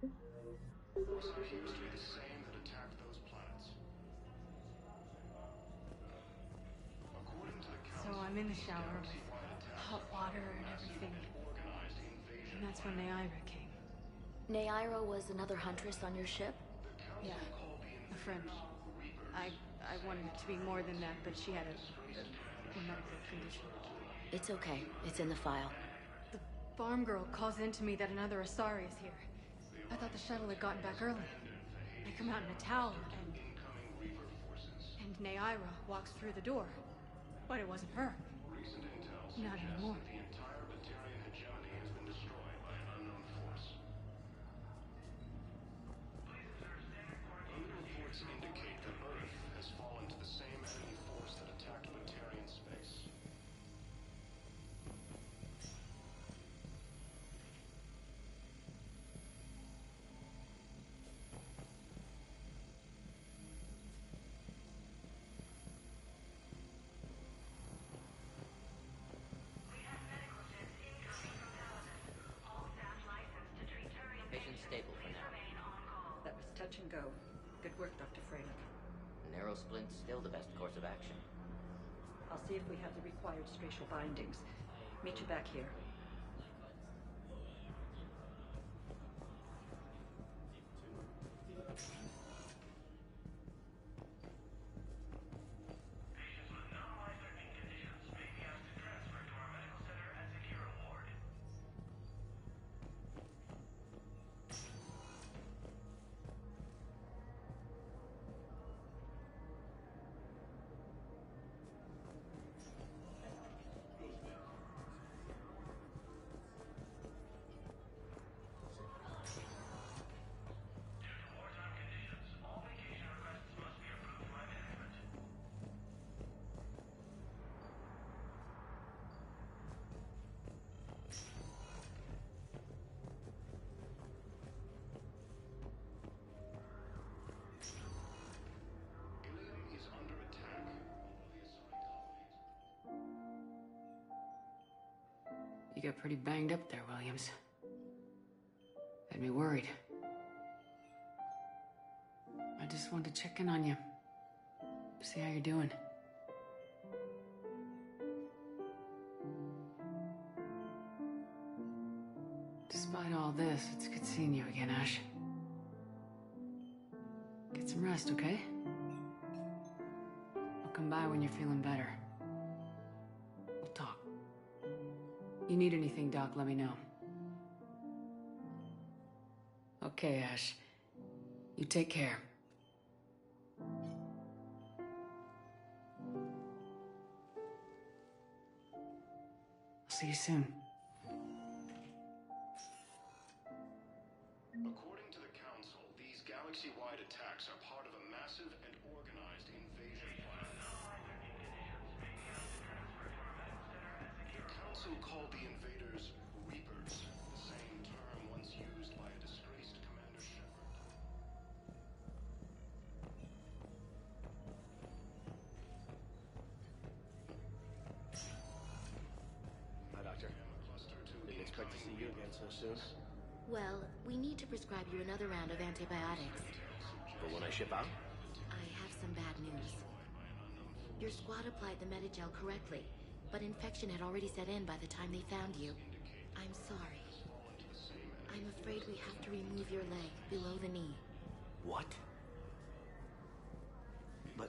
Forces appears to be the same that attacked those planets. According to the Council, So I'm in the shower with galaxy-wide attacks hot water and massive everything. and organized invasion And that's when Neaira came. Neaira was another huntress on your ship? The Council Yeah, called the a friend. Reapers. I wanted it to be more than that, but she had a medical condition. It's okay. It's in the file. The farm girl calls in to me that another Asari is here. I thought the shuttle had gotten back early. I come out in a towel, Incoming Reaper forces. and Neaira walks through the door. But it wasn't her. Recent intel Not suggests anymore. that the entire Batarian hegemony has been destroyed by an unknown force. Early reports indicate that Earth has fallen to the same enemy force that attacked Batarian space. Patient's stable for now. That was touch and go. Good work, Dr. Freylich. Narrow splint's still the best course of action. I'll see if we have the required spatial bindings. Meet you back here. Patients with non-life-threatening conditions may be asked to transfer to our medical center at Zakira Ward. Due to wartime conditions, all vacation requests must be approved by management. Ilium is under attack. You got pretty banged up there, Williams. Had me worried. I just wanted to check in on you. See how you're doing. Despite all this, it's good seeing you again, Ash. Get some rest, okay? I'll come by when you're feeling better. We'll talk. You need anything, Doc, let me know. Okay, Ash. You take care. I'll see you soon. According to the Council, these galaxy-wide attacks are part of a massive and organized invasion plan. The Council called the invaders Reapers, the same term once used by a disgraced Commander Shepard. Hi, Doctor. Didn't expect to see you again so soon. Well, we need to prescribe you another round of antibiotics. For when I ship out? I have some bad news. Your squad applied the Medigel correctly, but infection had already set in by the time they found you. I'm sorry. I'm afraid we have to remove your leg below the knee. What? But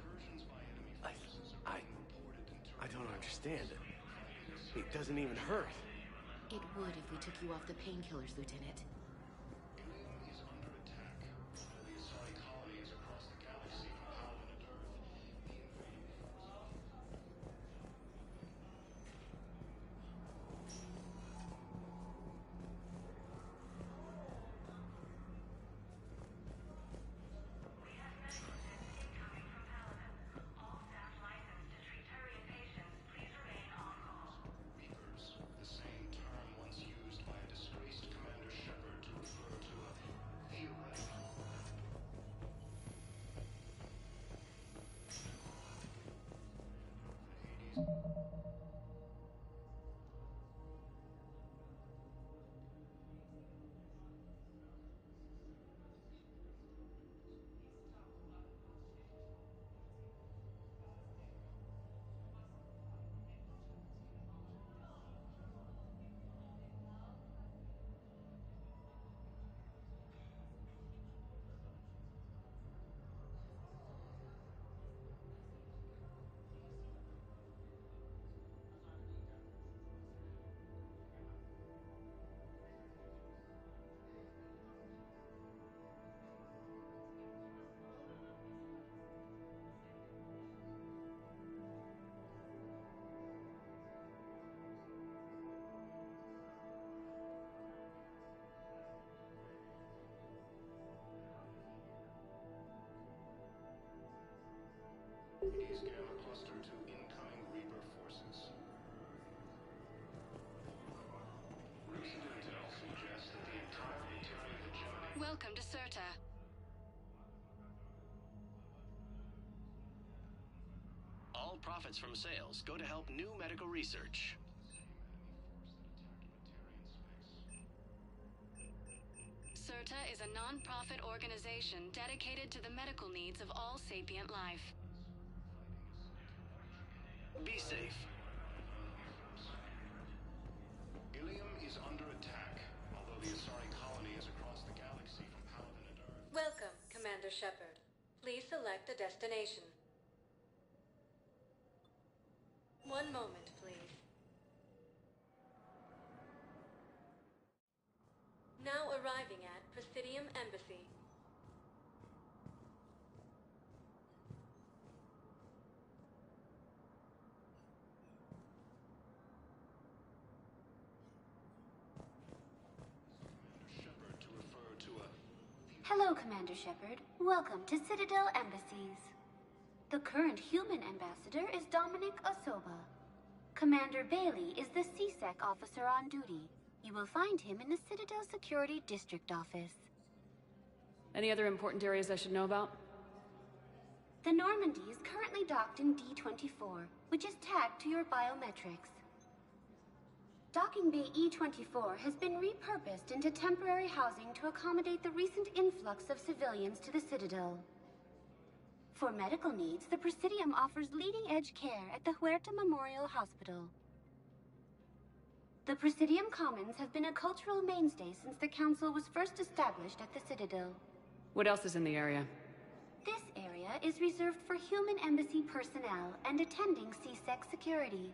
I don't understand. It doesn't even hurt. It would if we took you off the painkillers, Lieutenant. Ilium is under attack. The Asari colonies across the galaxy from Paladin Earth. The invading forces. We have negligence incoming from Paladin. All staff licensed to treat Turian patients, please remain on call. Reapers, the same term once used by a disgraced Commander Shepard, Hades Gamma Cluster to incoming Reaper forces. Recent intel suggests that the entire Batarian hegemony... Welcome to Serta. All profits from sales go to help new medical research. Serta is a non-profit organization dedicated to the medical needs of all sapient life. Be safe. Ilium is under attack, although the Asari colony is across the galaxy from Paladin and Earth. Welcome, Commander Shepard. Please select a destination. One moment, please. Now arriving at Presidium Embassy. Shepard to refer to a... Hello, Commander Shepard. Welcome to Citadel Embassies. The current human ambassador is Dominic Osoba. Commander Bailey is the CSEC officer on duty. You will find him in the Citadel Security District Office. Any other important areas I should know about? The Normandy is currently docked in D-24, which is tagged to your biometrics. Docking Bay E-24 has been repurposed into temporary housing to accommodate the recent influx of civilians to the Citadel. For medical needs, the Presidium offers leading-edge care at the Huerta Memorial Hospital. The Presidium Commons have been a cultural mainstay since the Council was first established at the Citadel. What else is in the area? This area is reserved for human embassy personnel and attending CSEC security.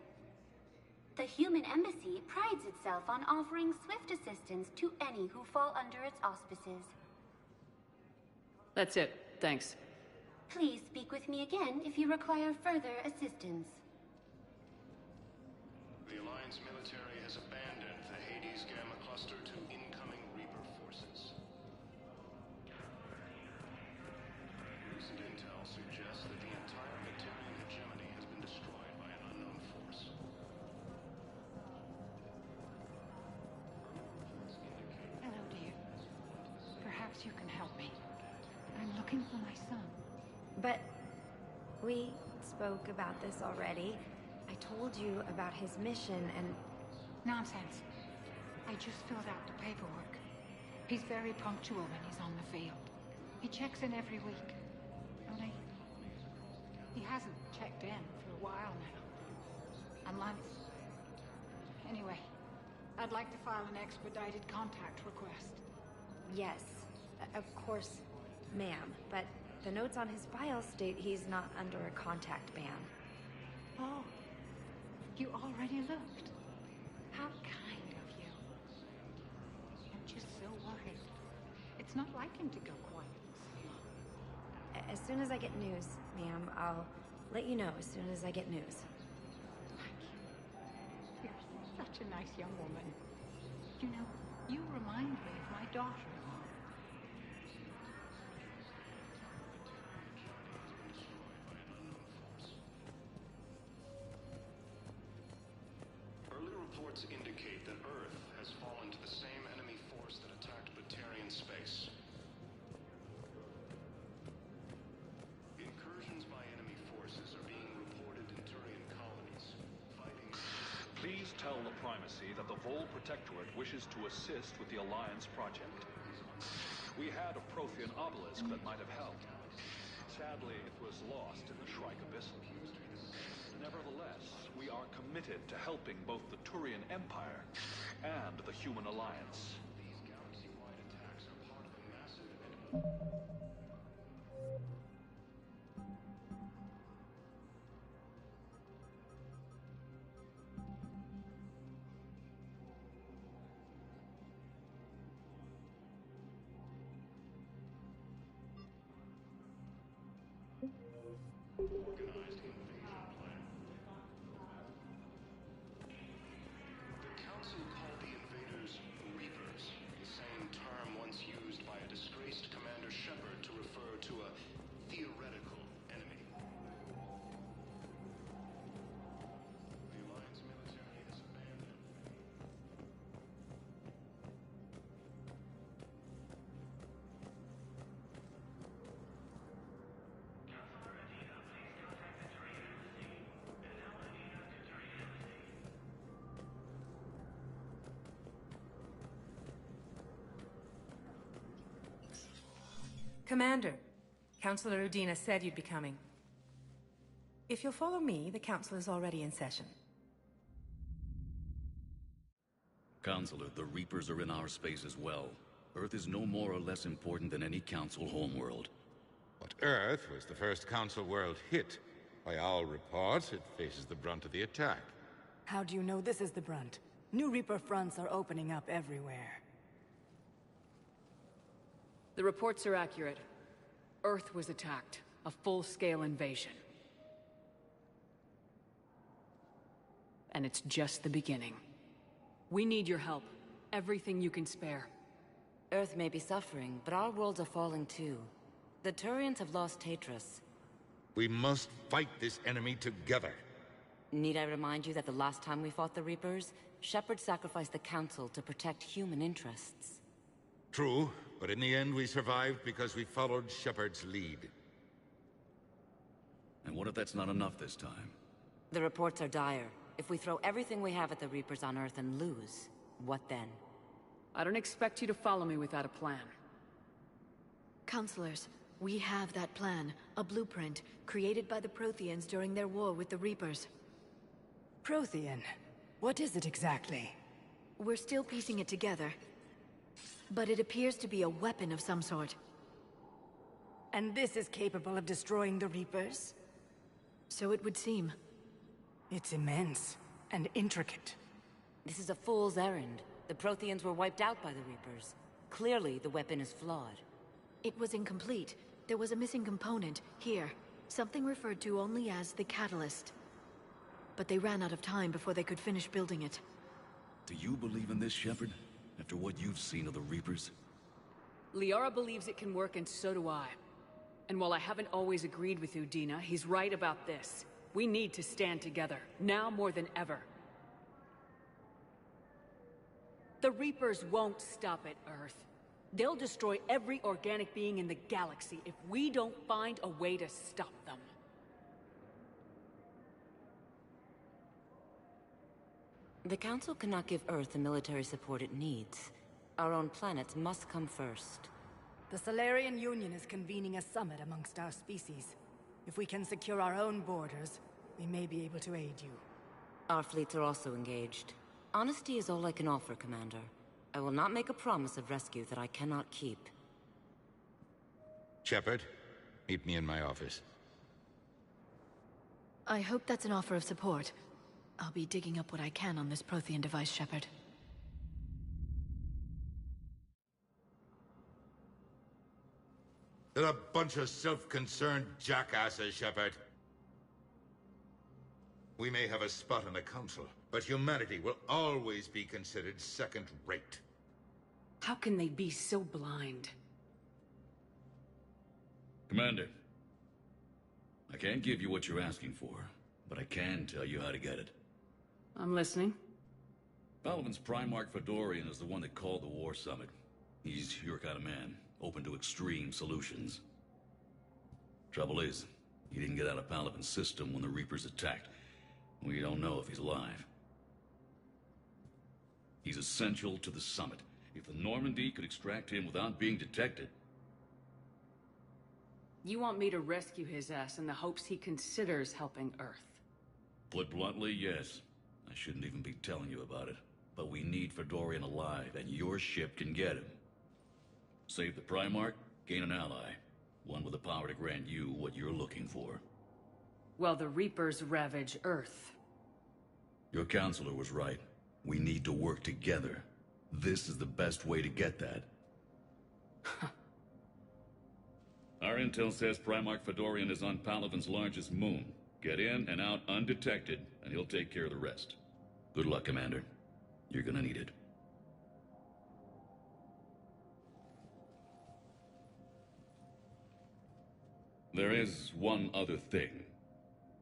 The human embassy prides itself on offering swift assistance to any who fall under its auspices. That's it. Thanks. Please speak with me again if you require further assistance. The Alliance military has abandoned the Hades Gamma Cluster to incoming Reaper forces. Recent intel suggests that the entire Batarian hegemony has been destroyed by an unknown force. Hello, dear. Perhaps you can help me. I'm looking for my son. But we spoke about this already. I told you about his mission and... Nonsense. I just filled out the paperwork. He's very punctual when he's on the field. He checks in every week. Only... he hasn't checked in for a while now. A month. Anyway, I'd like to file an expedited contact request. Yes, of course, ma'am. But the notes on his file state he's not under a contact ban. Oh. You already looked. How kind of you. I'm just so worried. It's not like him to go quiet. As soon as I get news, ma'am, I'll let you know as soon as I get news. Thank you. You're such a nice young woman. You know, you remind me of my daughter-in-law. Reports indicate that Earth has fallen to the same enemy force that attacked Batarian space. Incursions by enemy forces are being reported in Turian colonies, fighting... Please tell the Primacy that the Vol Protectorate wishes to assist with the Alliance project. We had a Prothean obelisk that might have helped. Sadly, it was lost in the Shrike Abyssal. Nevertheless, we are committed to helping both the Turian Empire and the Human Alliance. These galaxy-wide attacks are part of a massive... organized invasion plan. The Council called the invaders Reapers, the same term once used by a disgraced Commander Shepard Commander, Councilor Udina said you'd be coming. If you'll follow me, the council is already in session. Counselor, the Reapers are in our space as well. Earth is no more or less important than any Council homeworld. But Earth was the first Council world hit. By all reports, it faces the brunt of the attack. How do you know this is the brunt? New Reaper fronts are opening up everywhere. The reports are accurate. Earth was attacked. A full-scale invasion. And it's just the beginning. We need your help. Everything you can spare. Earth may be suffering, but our worlds are falling too. The Turians have lost Tatris. We must fight this enemy together. Need I remind you that the last time we fought the Reapers, Shepard sacrificed the Council to protect human interests? True, but in the end we survived because we followed Shepard's lead. And what if that's not enough this time? The reports are dire. If we throw everything we have at the Reapers on Earth and lose, what then? I don't expect you to follow me without a plan. Counselors, we have that plan. A blueprint, created by the Protheans during their war with the Reapers. Prothean? What is it exactly? We're still piecing it together. But it appears to be a weapon of some sort. And this is capable of destroying the Reapers? So it would seem. It's immense and intricate. This is a fool's errand. The Protheans were wiped out by the Reapers. Clearly, the weapon is flawed. It was incomplete. There was a missing component, here. Something referred to only as the Catalyst. But they ran out of time before they could finish building it. Do you believe in this, Shepard? After what you've seen of the Reapers? Liara believes it can work, and so do I. And while I haven't always agreed with Udina, he's right about this. We need to stand together, now more than ever. The Reapers won't stop at Earth. They'll destroy every organic being in the galaxy if we don't find a way to stop them. The Council cannot give Earth the military support it needs. Our own planets must come first. The Solarian Union is convening a summit amongst our species. If we can secure our own borders, we may be able to aid you. Our fleets are also engaged. Honesty is all I can offer, Commander. I will not make a promise of rescue that I cannot keep. Shepard, meet me in my office. I hope that's an offer of support. I'll be digging up what I can on this Prothean device, Shepard. They're a bunch of self-concerned jackasses, Shepard. We may have a spot in the Council, but humanity will always be considered second-rate. How can they be so blind? Commander, I can't give you what you're asking for, but I can tell you how to get it. I'm listening. Palaven's Primarch Fedorian is the one that called the War Summit. He's your kind of man, open to extreme solutions. Trouble is, he didn't get out of Palaven's system when the Reapers attacked. We don't know if he's alive. He's essential to the summit. If the Normandy could extract him without being detected... You want me to rescue his ass in the hopes he considers helping Earth? Put bluntly, yes. I shouldn't even be telling you about it. But we need Fedorian alive, and your ship can get him. Save the Primarch, gain an ally. One with the power to grant you what you're looking for. Well, the Reapers ravage Earth. Your counselor was right. We need to work together. This is the best way to get that. Our intel says Primarch Fedorian is on Palaven's largest moon. Get in and out undetected, and he'll take care of the rest. Good luck, Commander. You're gonna need it. There is one other thing.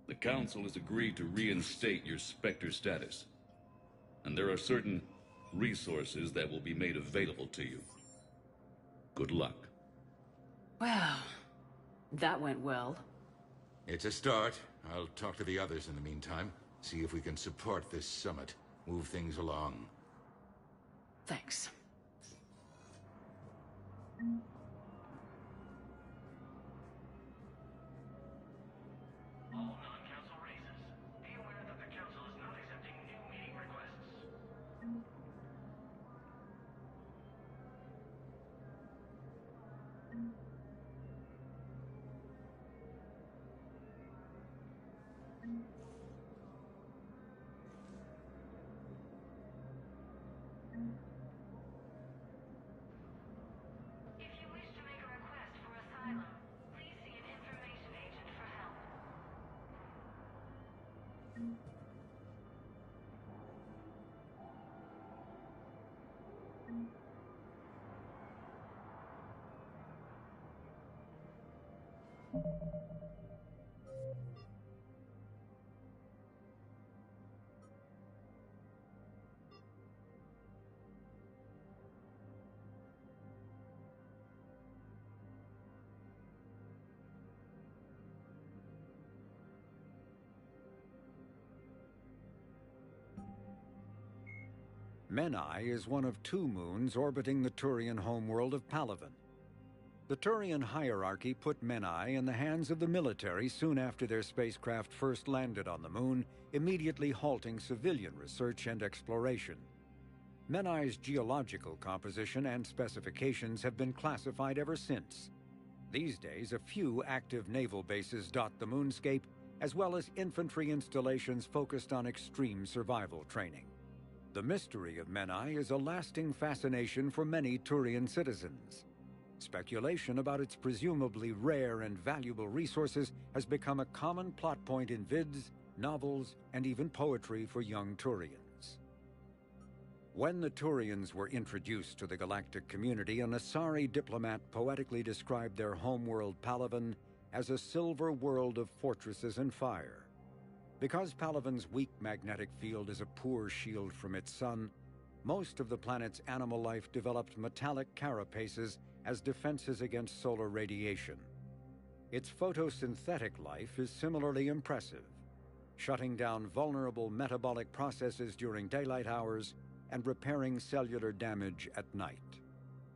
The Council has agreed to reinstate your Spectre status. And there are certain resources that will be made available to you. Good luck. Well, that went well. It's a start. I'll talk to the others in the meantime. See if we can support this summit. Move things along. Thanks. If you wish to make a request for asylum, please see an information agent for help. Menai is one of 2 moons orbiting the Turian homeworld of Palaven. The Turian hierarchy put Menai in the hands of the military soon after their spacecraft first landed on the moon, immediately halting civilian research and exploration. Menai's geological composition and specifications have been classified ever since. These days, a few active naval bases dot the moonscape, as well as infantry installations focused on extreme survival training. The mystery of Menai is a lasting fascination for many Turian citizens. Speculation about its presumably rare and valuable resources has become a common plot point in vids, novels, and even poetry for young Turians. When the Turians were introduced to the galactic community, an Asari diplomat poetically described their homeworld Palaven as a silver world of fortresses and fire. Because Palaven's weak magnetic field is a poor shield from its sun, most of the planet's animal life developed metallic carapaces as defenses against solar radiation. Its photosynthetic life is similarly impressive, shutting down vulnerable metabolic processes during daylight hours and repairing cellular damage at night.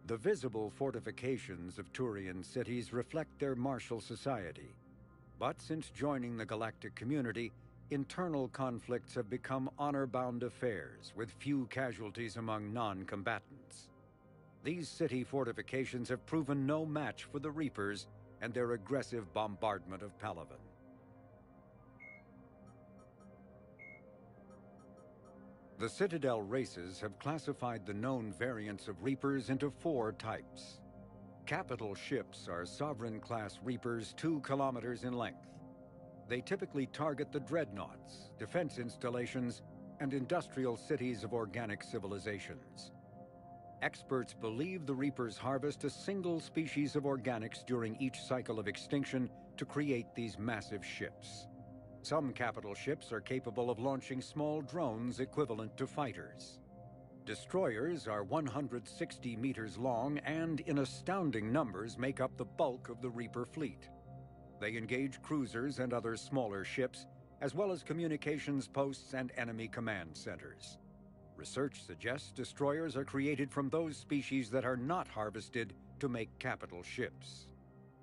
The visible fortifications of Turian cities reflect their martial society. But since joining the galactic community, internal conflicts have become honor-bound affairs, with few casualties among non-combatants. These city fortifications have proven no match for the Reapers and their aggressive bombardment of Palaven. The Citadel races have classified the known variants of Reapers into 4 types. Capital ships are Sovereign-class Reapers 2 kilometers in length. They typically target the dreadnoughts, defense installations, and industrial cities of organic civilizations. Experts believe the Reapers harvest a single species of organics during each cycle of extinction to create these massive ships. Some capital ships are capable of launching small drones equivalent to fighters. Destroyers are 160 meters long and, in astounding numbers, make up the bulk of the Reaper fleet. They engage cruisers and other smaller ships, as well as communications posts and enemy command centers. Research suggests destroyers are created from those species that are not harvested to make capital ships.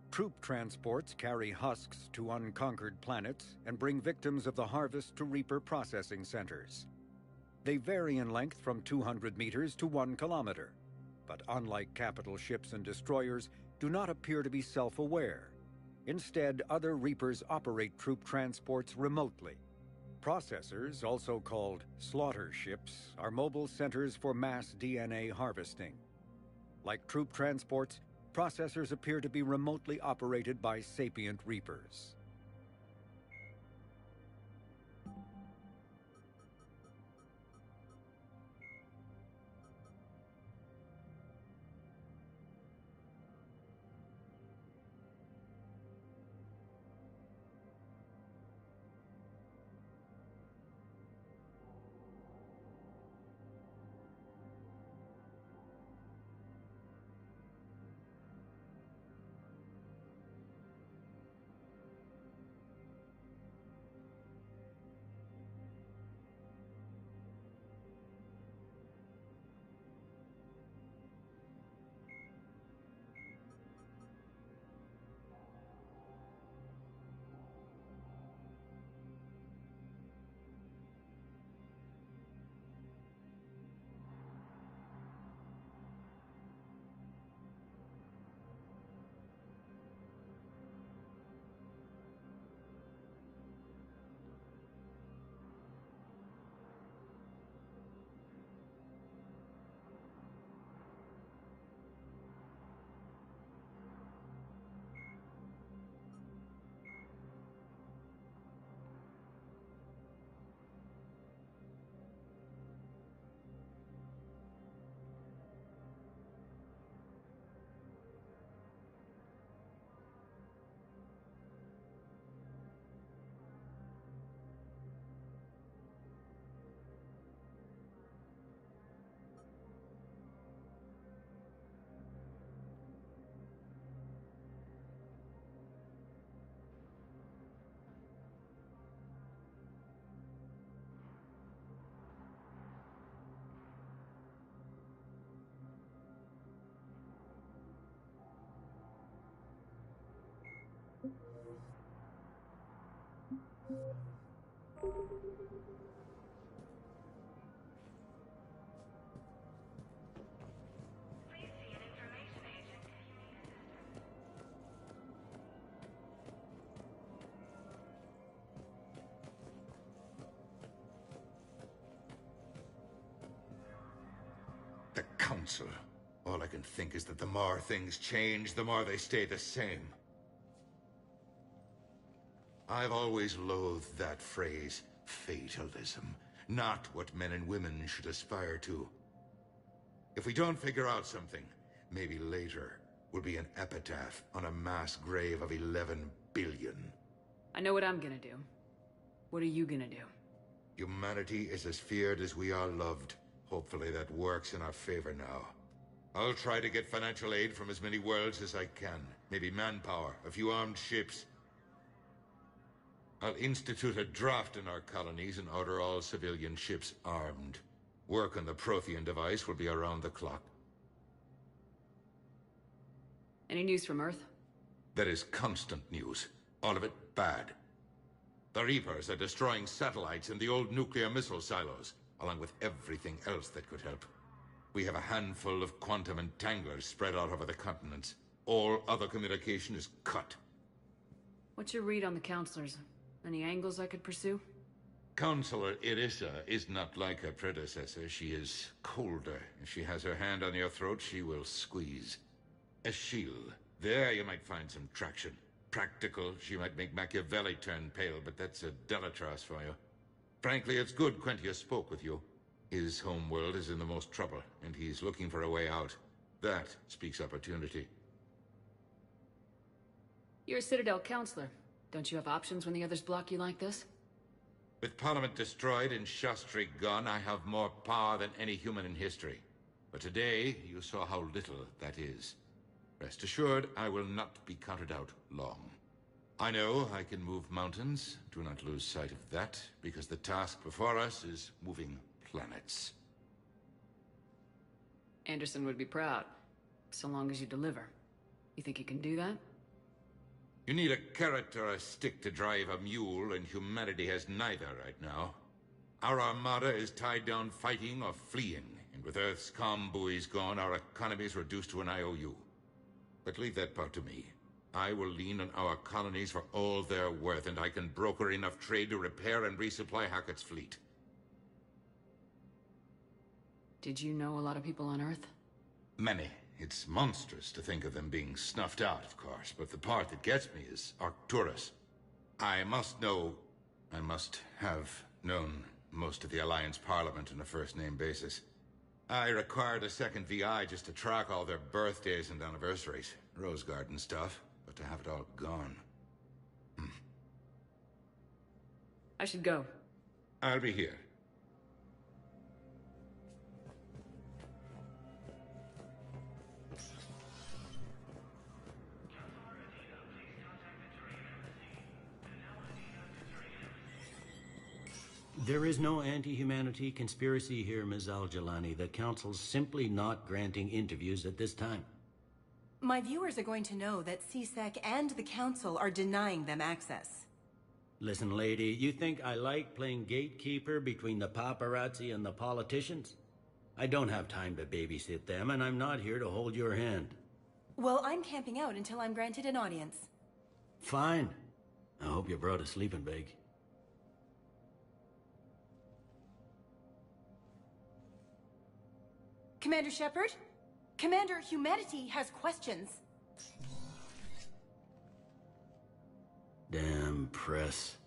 Troop transports carry husks to unconquered planets and bring victims of the harvest to Reaper processing centers. They vary in length from 200 meters to 1 kilometer, but unlike capital ships and destroyers, do not appear to be self-aware. Instead, other Reapers operate troop transports remotely. Processors, also called slaughter ships, are mobile centers for mass DNA harvesting. Like troop transports, processors appear to be remotely operated by sapient Reapers. Please see an information agent if you need assistance. The Council. All I can think is that the more things change, the more they stay the same. I've always loathed that phrase, fatalism. Not what men and women should aspire to. If we don't figure out something, maybe later will be an epitaph on a mass grave of 11 billion. I know what I'm gonna do. What are you gonna do? Humanity is as feared as we are loved. Hopefully that works in our favor now. I'll try to get financial aid from as many worlds as I can. Maybe manpower, a few armed ships. I'll institute a draft in our colonies and order all civilian ships armed. Work on the Prothean device will be around the clock. Any news from Earth? There is constant news. All of it bad. The Reapers are destroying satellites and the old nuclear missile silos, along with everything else that could help. We have a handful of quantum entanglers spread out over the continents. All other communication is cut. What's your read on the counselors? Any angles I could pursue? Counselor Irissa is not like her predecessor. She is colder. If she has her hand on your throat, she will squeeze. Eschil. There you might find some traction. Practical, she might make Machiavelli turn pale, but that's a Delatras for you. Frankly, it's good Quentius spoke with you. His homeworld is in the most trouble, and he's looking for a way out. That speaks opportunity. You're a Citadel counselor. Don't you have options when the others block you like this? With Parliament destroyed and Shastri gone, I have more power than any human in history. But today, you saw how little that is. Rest assured, I will not be counted out long. I know I can move mountains. Do not lose sight of that, because the task before us is moving planets. Anderson would be proud, so long as you deliver. You think you can do that? You need a carrot or a stick to drive a mule, and humanity has neither right now. Our armada is tied down fighting or fleeing, and with Earth's comm buoys gone, our economy is reduced to an IOU. But leave that part to me. I will lean on our colonies for all they're worth, and I can broker enough trade to repair and resupply Hackett's fleet. Did you know a lot of people on Earth? Many. It's monstrous to think of them being snuffed out, of course, but the part that gets me is Arcturus. I must have known most of the Alliance Parliament on a first-name basis. I required a second VI just to track all their birthdays and anniversaries. Rose Garden stuff, but to have it all gone. I should go. I'll be here. There is no anti-humanity conspiracy here, Ms. Al-Jalani. The Council's simply not granting interviews at this time. My viewers are going to know that CSEC and the Council are denying them access. Listen, lady, you think I like playing gatekeeper between the paparazzi and the politicians? I don't have time to babysit them, and I'm not here to hold your hand. Well, I'm camping out until I'm granted an audience. Fine. I hope you brought a sleeping bag. Commander Shepard? Commander, humanity has questions. Damn press.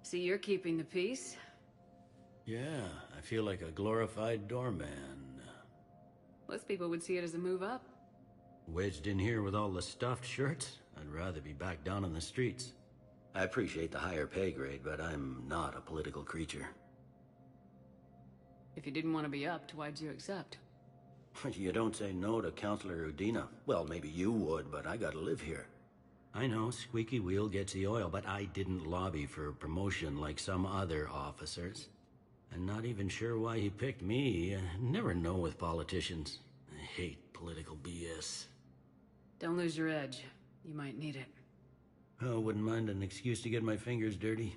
See, you're keeping the peace? Yeah, I feel like a glorified doorman. Most people would see it as a move up. Wedged in here with all the stuffed shirts? I'd rather be back down on the streets. I appreciate the higher pay grade, but I'm not a political creature. If you didn't want to be upped, why'd you accept? You don't say no to Counselor Udina. Well, maybe you would, but I gotta live here. I know, squeaky wheel gets the oil, but I didn't lobby for promotion like some other officers. I'm not even sure why he picked me. I never know with politicians. I hate political BS. Don't lose your edge. You might need it. Oh, wouldn't mind an excuse to get my fingers dirty.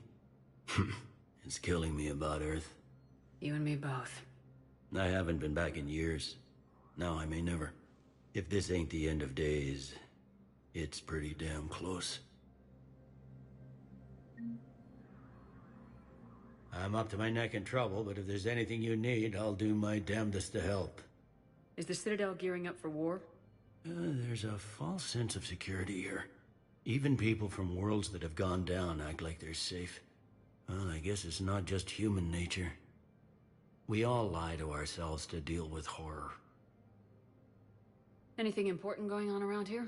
It's killing me about Earth. You and me both. I haven't been back in years. Now I may never. If this ain't the end of days, it's pretty damn close. I'm up to my neck in trouble, but if there's anything you need, I'll do my damnedest to help. Is the Citadel gearing up for war? There's a false sense of security here. Even people from worlds that have gone down act like they're safe. Well, I guess it's not just human nature. We all lie to ourselves to deal with horror. Anything important going on around here?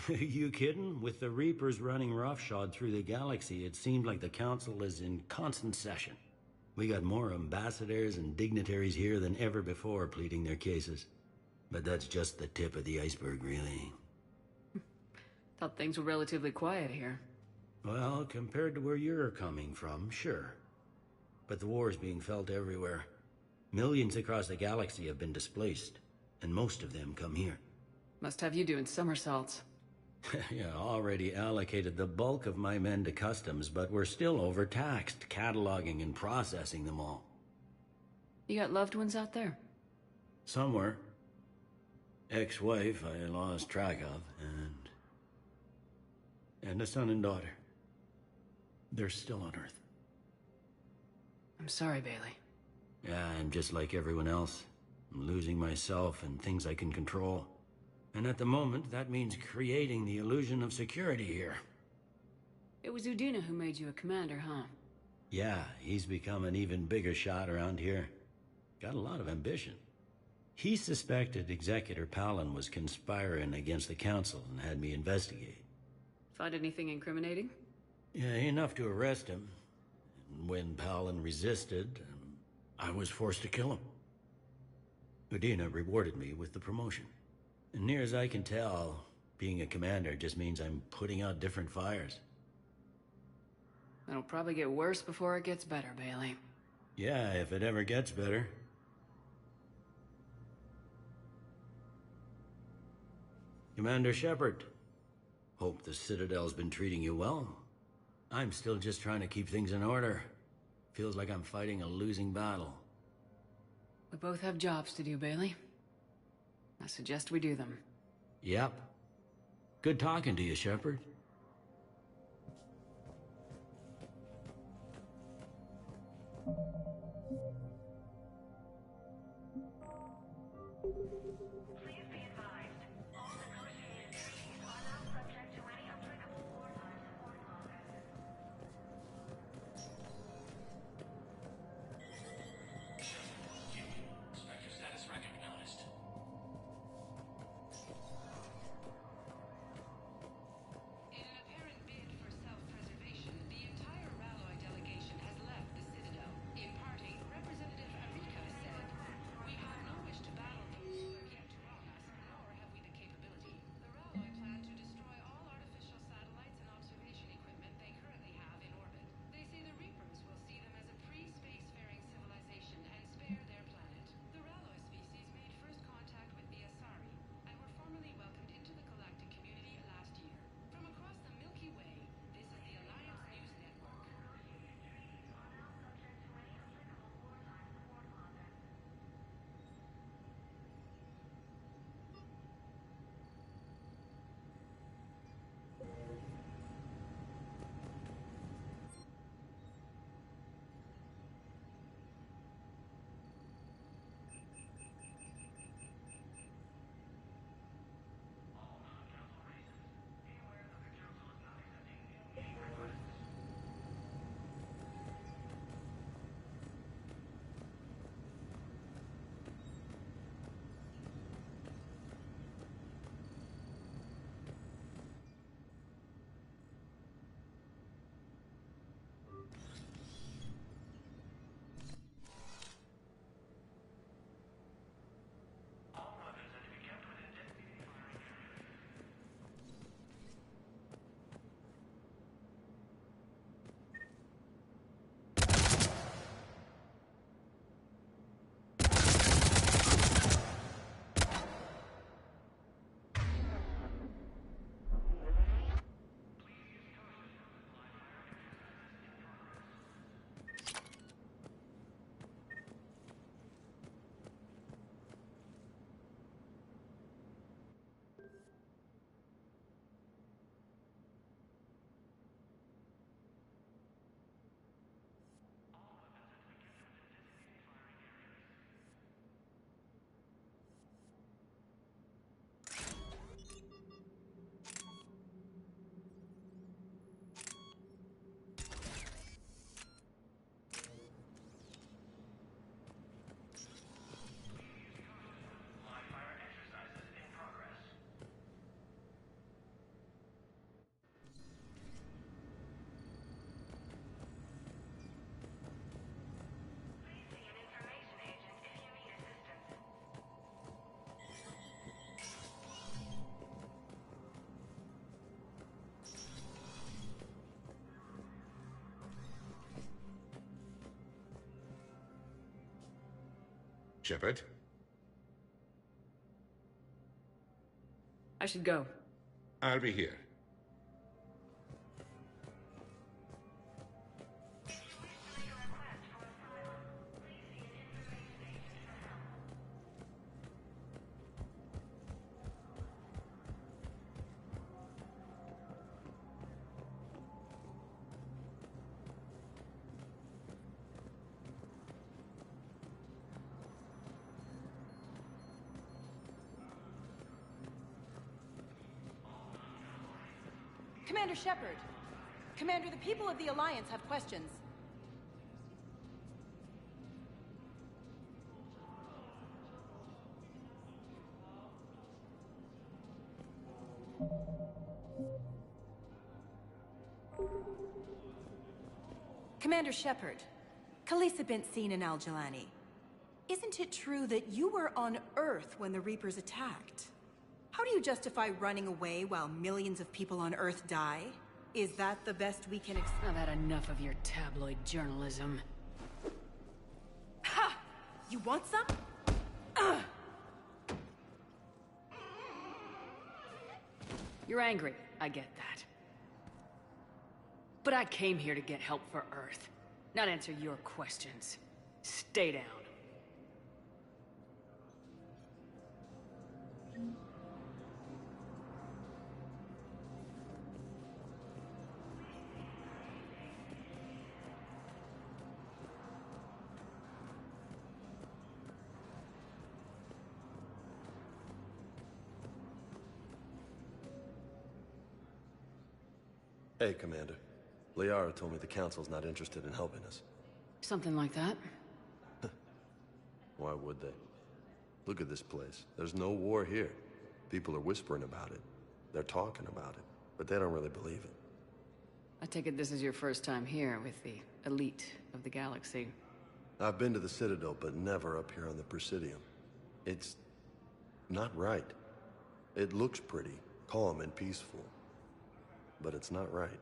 You kidding? With the Reapers running roughshod through the galaxy, it seemed like the Council is in constant session. We got more ambassadors and dignitaries here than ever before pleading their cases. But that's just the tip of the iceberg, really. Thought things were relatively quiet here. Well, compared to where you're coming from, sure. But the war's being felt everywhere. Millions across the galaxy have been displaced, and most of them come here. Must have you doing somersaults. Yeah, already allocated the bulk of my men to customs, but we're still overtaxed, cataloging and processing them all. You got loved ones out there? Somewhere. Ex-wife I lost track of, and a son and daughter. They're still on Earth. I'm sorry, Bailey. Yeah, I'm just like everyone else. I'm losing myself and things I can control. And at the moment, that means creating the illusion of security here. It was Udina who made you a commander, huh? Yeah, he's become an even bigger shot around here. Got a lot of ambition. He suspected Executor Palin was conspiring against the Council and had me investigate. Find anything incriminating? Yeah, enough to arrest him. And when Palin resisted, I was forced to kill him. Udina rewarded me with the promotion. And near as I can tell, being a commander just means I'm putting out different fires. It'll probably get worse before it gets better, Bailey. Yeah, if it ever gets better. Commander Shepard. Hope the Citadel's been treating you well. I'm still just trying to keep things in order. Feels like I'm fighting a losing battle. We both have jobs to do, Bailey. I suggest we do them. Yep. Good talking to you, Shepard. Please be advised, all negotiated treaties are now subject to any applicable wartime support clauses. Inspector status recognized. In an apparent bid for self-preservation, the entire Ralloy delegation has left the Citadel, in part Shepard? I should go. I'll be here. Commander Shepard! Commander, the people of the Alliance have questions. Commander Shepard, Khalisah bint seen in Al-Jalani. Isn't it true that you were on Earth when the Reapers attacked? How do you justify running away while millions of people on Earth die? Is that the best we can expect? I've had enough of your tabloid journalism. Ha! You want some? You're angry, I get that. But I came here to get help for Earth, not answer your questions. Stay down. Hey, Commander. Liara told me the Council's not interested in helping us. Something like that. Why would they? Look at this place. There's no war here. People are whispering about it. They're talking about it, but they don't really believe it. I take it this is your first time here with the elite of the galaxy. I've been to the Citadel, but never up here on the Presidium. It's not right. It looks pretty, calm and peaceful. But it's not right.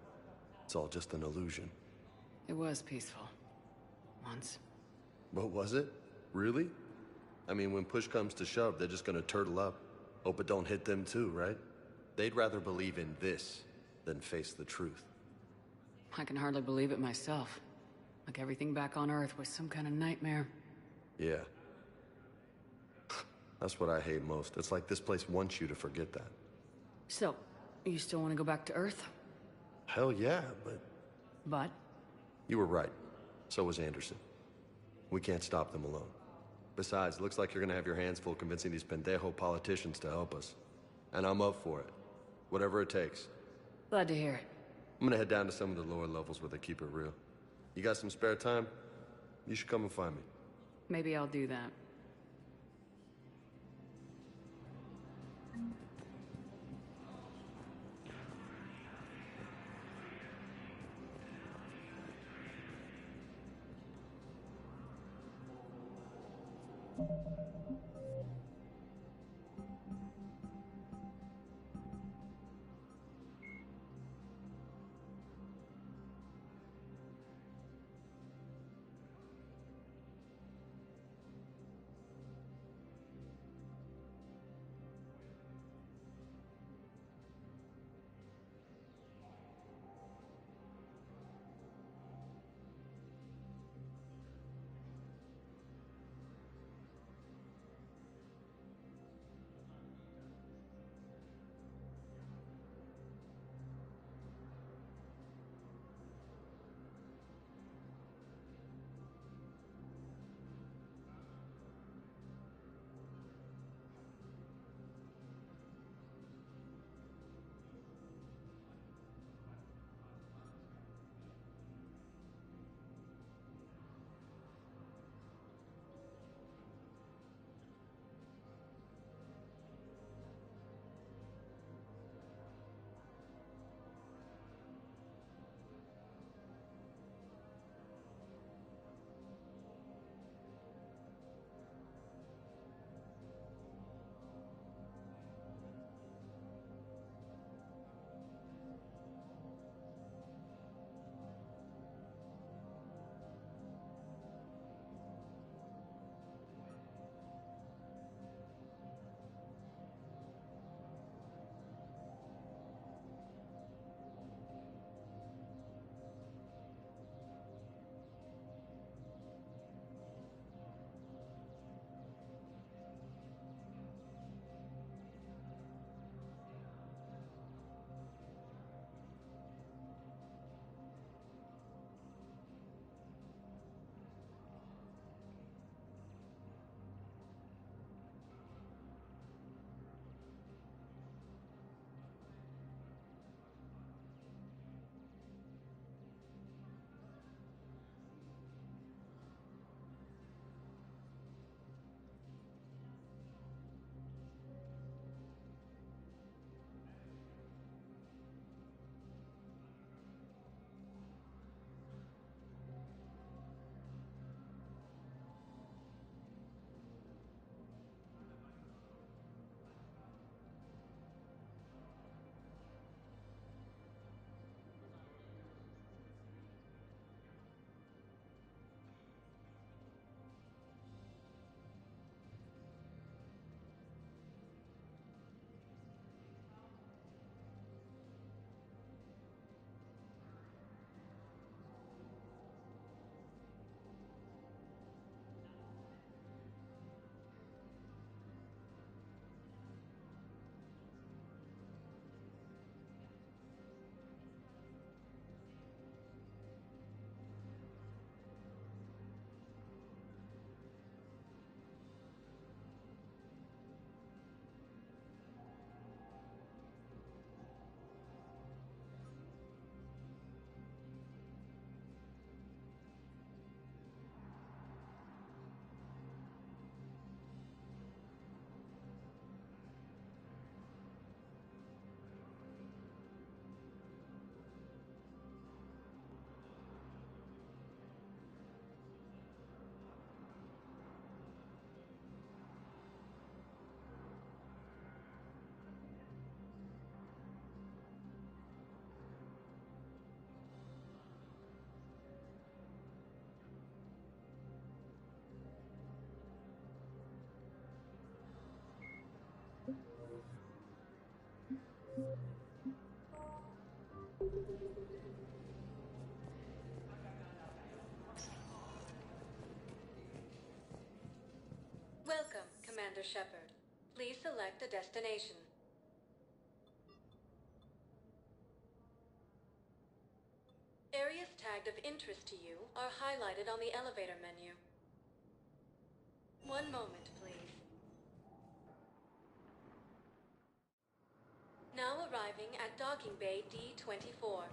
It's all just an illusion. It was peaceful. Once. But was it? Really? I mean, when push comes to shove, they're just gonna turtle up. Hope it don't hit them too, right? They'd rather believe in this than face the truth. I can hardly believe it myself. Like everything back on Earth was some kind of nightmare. Yeah. That's what I hate most. It's like this place wants you to forget that. So, you still want to go back to Earth? Hell yeah, but... But? You were right. So was Anderson. We can't stop them alone. Besides, looks like you're gonna have your hands full convincing these pendejo politicians to help us. And I'm up for it. Whatever it takes. Glad to hear it. I'm gonna head down to some of the lower levels where they keep it real. You got some spare time? You should come and find me. Maybe I'll do that. Commander Shepard. Please select a destination. Areas tagged of interest to you are highlighted on the elevator menu. One moment, please. Now arriving at Docking Bay D-24.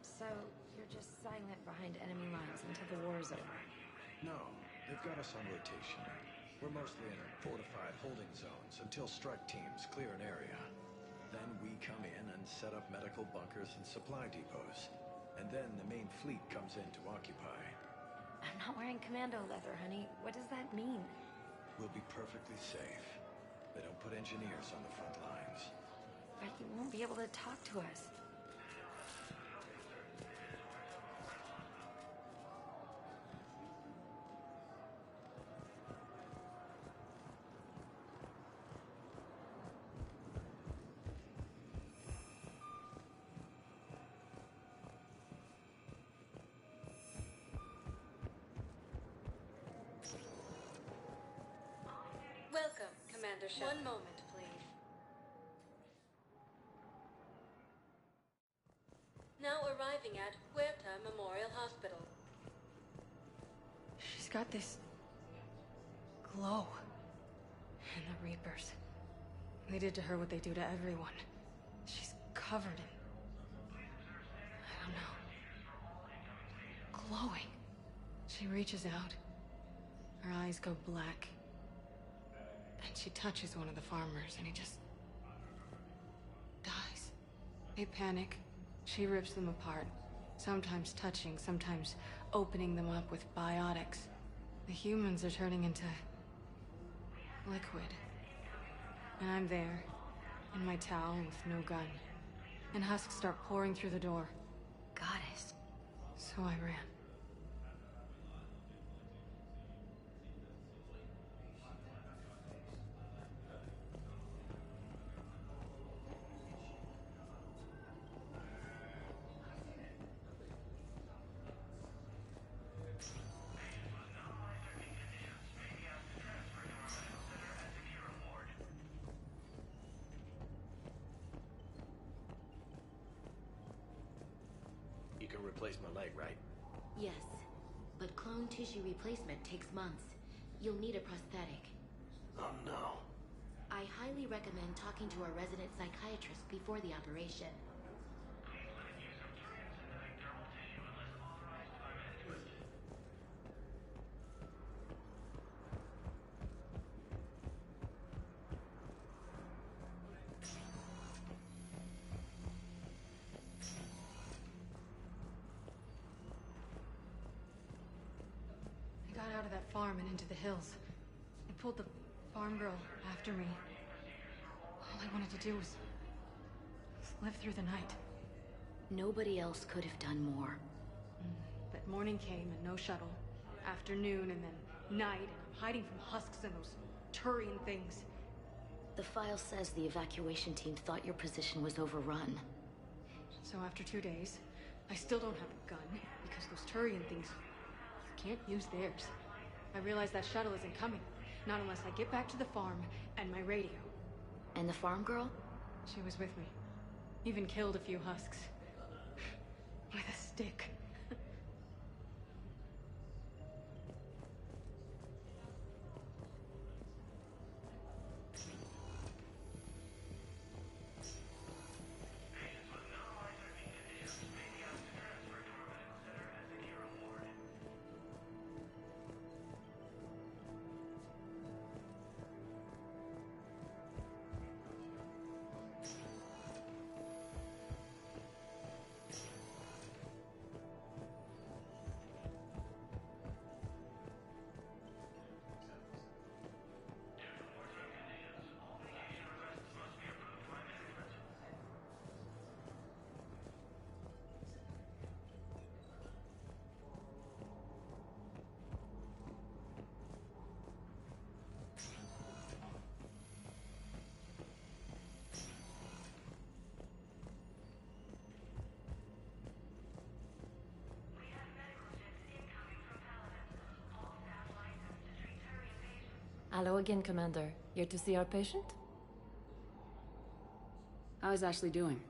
So, you're just silent behind enemy lines until the war is over? No, they've got us on rotation. We're mostly in fortified holding zones until strike teams clear an area. Then we come in and set up medical bunkers and supply depots. And then the main fleet comes in to occupy. I'm not wearing commando leather, honey. What does that mean? We'll be perfectly safe. They don't put engineers on the front lines. But you won't be able to talk to us. Welcome, Commander Shepard. One moment, please. Now arriving at Huerta Memorial Hospital. She's got this glow. And the Reapers. They did to her what they do to everyone. She's covered in... I don't know. Glowing. She reaches out. Her eyes go black. And she touches one of the farmers, and he just... dies. They panic. She rips them apart. Sometimes touching, sometimes opening them up with biotics. The humans are turning into... liquid. And I'm there, in my towel with no gun. And husks start pouring through the door. Goddess. So I ran. You can replace my leg, right? Yes, but clone tissue replacement takes months. You'll need a prosthetic. Oh no. I highly recommend talking to our resident psychiatrist before the operation. I got out of that farm and into the hills. I pulled the farm girl after me. All I wanted to do was live through the night. Nobody else could have done more. But morning came and no shuttle. Afternoon and then night, and I'm hiding from husks and those Turian things. The file says the evacuation team thought your position was overrun. So after 2 days, I still don't have a gun, because those Turian things, you can't use theirs. I realize that shuttle isn't coming, not unless I get back to the farm and my radio. And the farm girl? She was with me. Even killed a few husks. With a stick. Hello again, Commander. Here to see our patient? How is Ashley doing?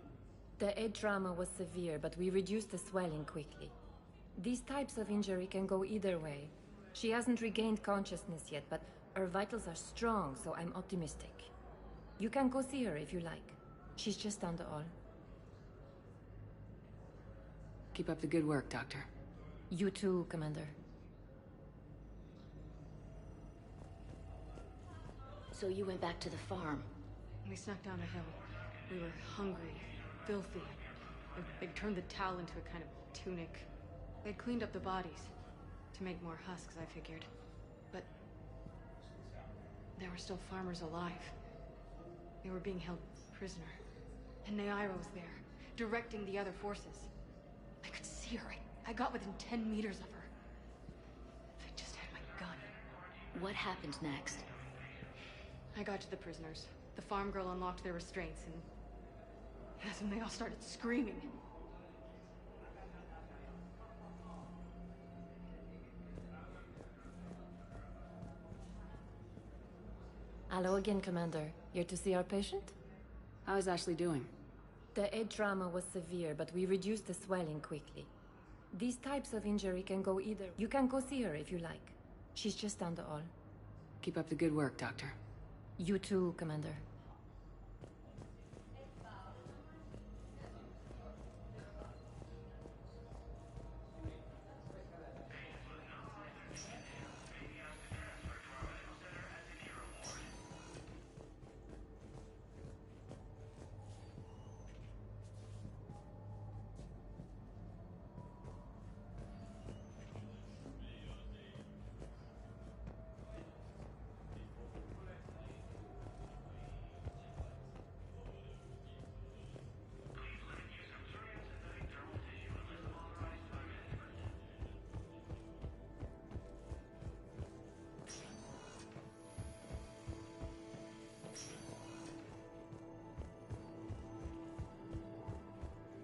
The head trauma was severe, but we reduced the swelling quickly. These types of injury can go either way. She hasn't regained consciousness yet, but her vitals are strong, so I'm optimistic. You can go see her if you like. She's just down the hall. Keep up the good work, Doctor. You too, Commander. So you went back to the farm? We snuck down a hill. We were hungry, filthy. They'd turned the towel into a kind of tunic. They'd cleaned up the bodies to make more husks, I figured. But there were still farmers alive. They were being held prisoner. And Naira was there, directing the other forces. I could see her. I got within 10 meters of her. If I just had my gun. What happened next? I got to the prisoners. The farm girl unlocked their restraints, and that's when they all started screaming. Hello again, Commander. Here to see our patient? How is Ashley doing? The head trauma was severe, but we reduced the swelling quickly. These types of injury can go either. You can go see her if you like. She's just down the hall. Keep up the good work, Doctor. You too, Commander.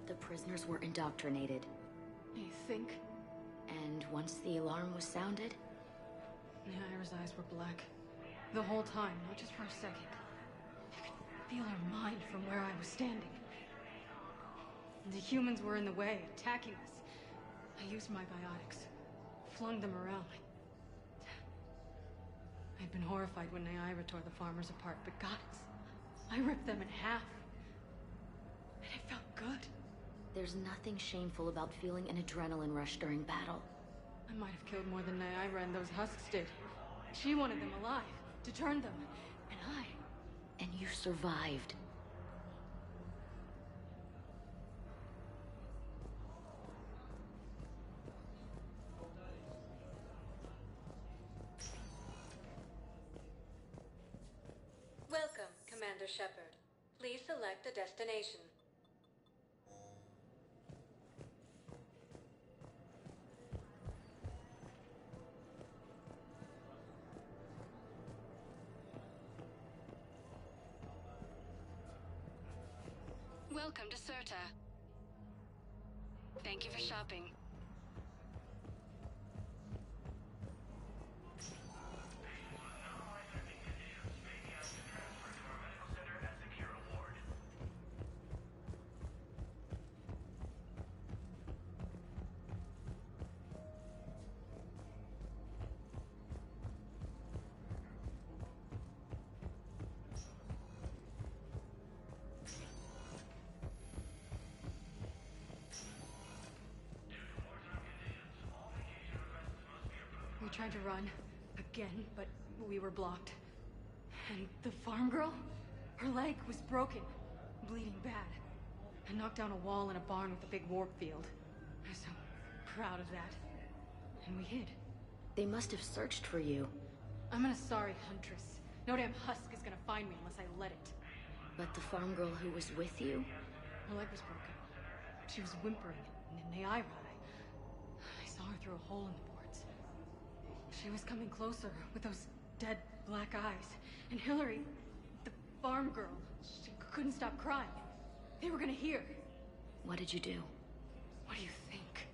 The prisoners were indoctrinated. You think? And once the alarm was sounded? Naira's eyes were black. The whole time, not just for a second. I could feel her mind from where I was standing. The humans were in the way, attacking us. I used my biotics. Flung them around. I'd been horrified when Naira tore the farmers apart, but goddess, I ripped them in half. And it felt good. There's nothing shameful about feeling an adrenaline rush during battle. I might have killed more than Naira and those husks did. She wanted them alive, to turn them, and I... And you survived. Welcome, Commander Shepard. Please select a destination. Welcome to Serta. Thank you for shopping. We tried to run, again, but we were blocked. And the farm girl? Her leg was broken, bleeding bad. I knocked down a wall in a barn with a big warp field. I was so proud of that. And we hid. They must have searched for you. I'm an Asari huntress. No damn husk is gonna find me unless I let it. But the farm girl who was with you? Her leg was broken. She was whimpering, and Naira, I saw her through a hole in the boards. She was coming closer with those dead black eyes. And Hillary, the farm girl, she couldn't stop crying. They were gonna hear. What did you do? What do you think?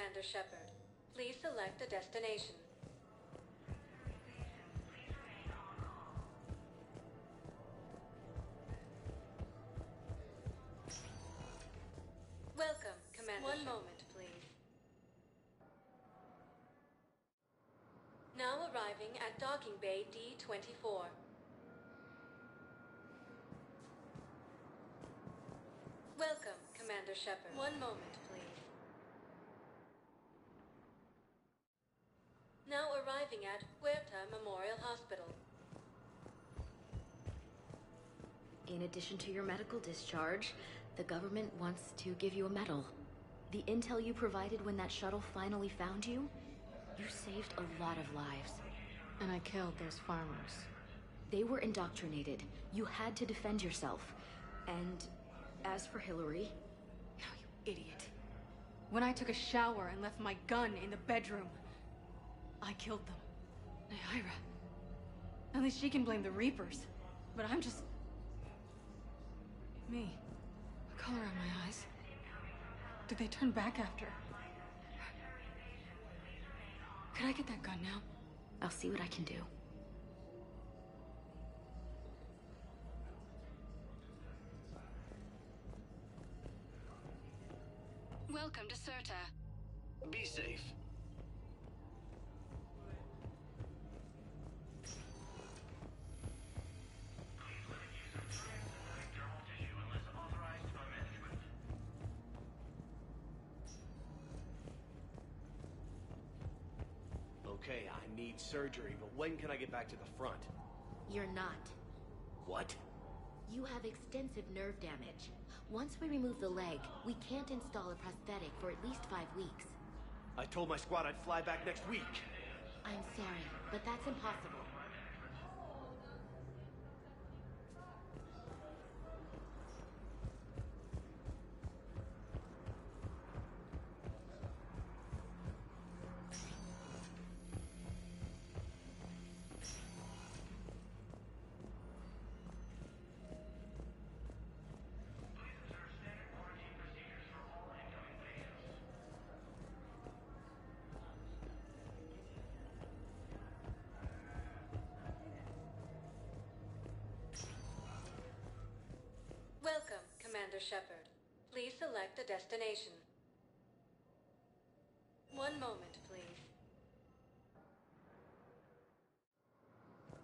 Commander Shepard. Please select a destination. Welcome, Commander. One moment, please. Now arriving at Docking Bay D-24. Welcome, Commander Shepard. One moment, please. Now arriving at Huerta Memorial Hospital. In addition to your medical discharge, the government wants to give you a medal. The intel you provided when that shuttle finally found you, you saved a lot of lives. And I killed those farmers. They were indoctrinated. You had to defend yourself. And as for Hillary... Oh, you idiot. When I took a shower and left my gun in the bedroom, I killed them. Naira. At least she can blame the Reapers. But I'm just... me. The color on my eyes. Did they turn back after? Could I get that gun now? I'll see what I can do. Welcome to Serta. Be safe. Okay, I need surgery, but when can I get back to the front? You're not. What? You have extensive nerve damage. Once we remove the leg, we can't install a prosthetic for at least 5 weeks. I told my squad I'd fly back next week. I'm sorry, but that's impossible. Welcome, Commander Shepard. Please select a destination. One moment, please.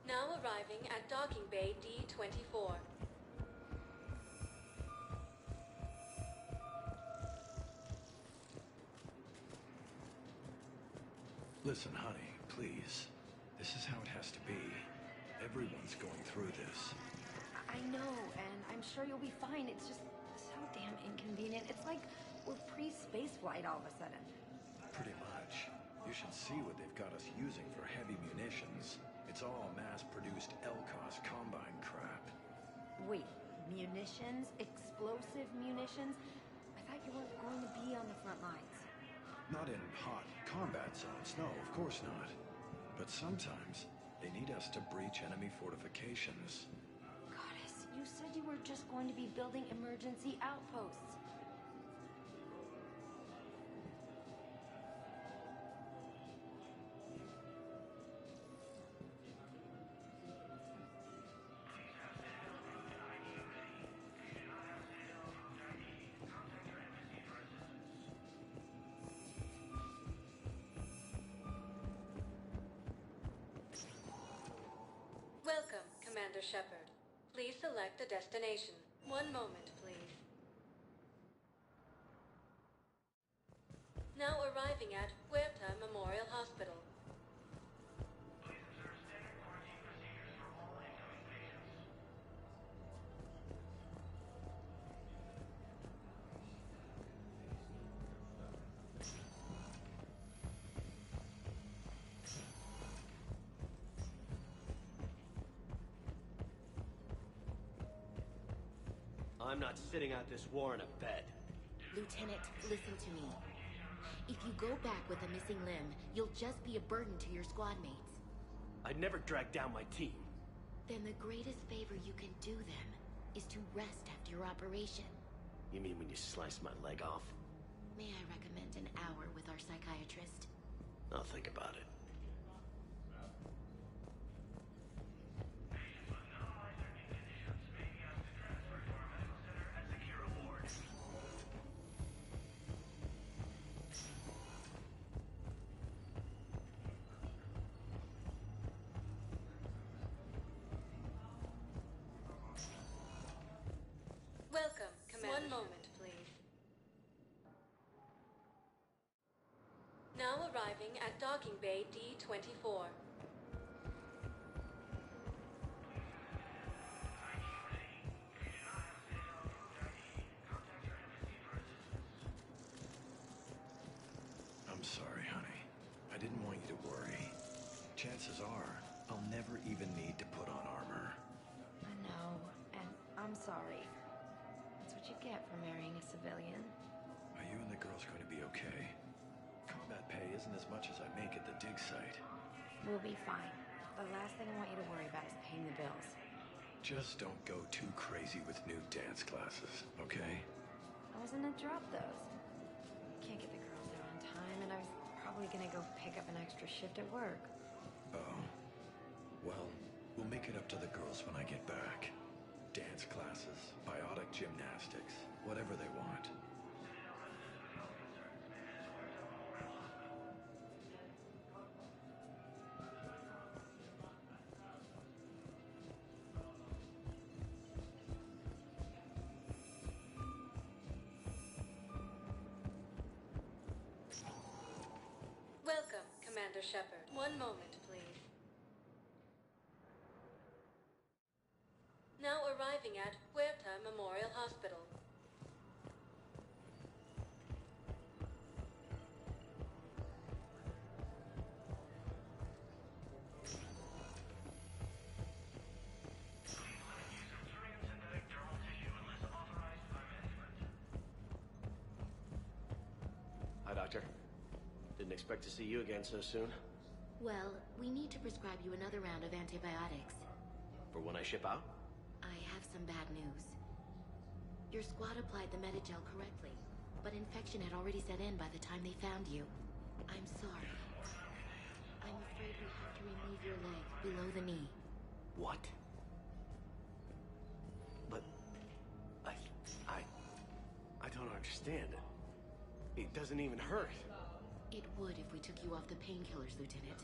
Now arriving at Docking Bay D-24. Listen, honey, please. This is how it has to be. Everyone's going through this. I know, and I'm sure you'll be fine. It's just so damn inconvenient. It's like we're pre-space flight all of a sudden. Pretty much. You should see what they've got us using for heavy munitions. It's all mass-produced LCOS Combine crap. Wait, munitions? Explosive munitions? I thought you weren't going to be on the front lines. Not in hot combat zones, no, of course not. But sometimes, they need us to breach enemy fortifications. Goddess, you said you were just going to be building emergency outposts. Welcome, Commander Shepard. Please select a destination. One moment, please. Now arriving at Huerta Memorial Hospital. I'm not sitting out this war in a bed. Lieutenant, listen to me. If you go back with a missing limb, you'll just be a burden to your squad mates. I'd never drag down my team. Then the greatest favor you can do them is to rest after your operation. You mean when you sliced my leg off? May I recommend an hour with our I'll think about it. Welcome, Commander. One moment, please. Now arriving at Docking Bay D-24. I'm sorry, honey. I didn't want you to worry. Chances are, I'll never even need to put on armor. I know, and I'm sorry. That's what you get for marrying a civilian. Are you and the girls going to be okay? Combat pay isn't as much as I make at the dig site. We'll be fine. The last thing I want you to worry about is paying the bills. Just don't go too crazy with new dance classes, okay? I was gonna drop those. Can't get the girls there on time, and I was probably gonna go pick up an extra shift at work. Oh. Well, we'll make it up to the girls when I get back. Dance classes, biotic gymnastics, whatever they want. Welcome, Commander Shepard. One moment, please. Now arriving at Huerta Memorial Hospital. Hi, Doctor. Didn't expect to see you again so soon. Well, we need to prescribe you another round of antibiotics. For when I ship out? I have some bad news. Your squad applied the Medigel correctly, but infection had already set in by the time they found you. I'm sorry. I'm afraid we have to remove your leg below the knee. What? But... I don't understand. It doesn't even hurt. It would if we took you off the painkillers, Lieutenant.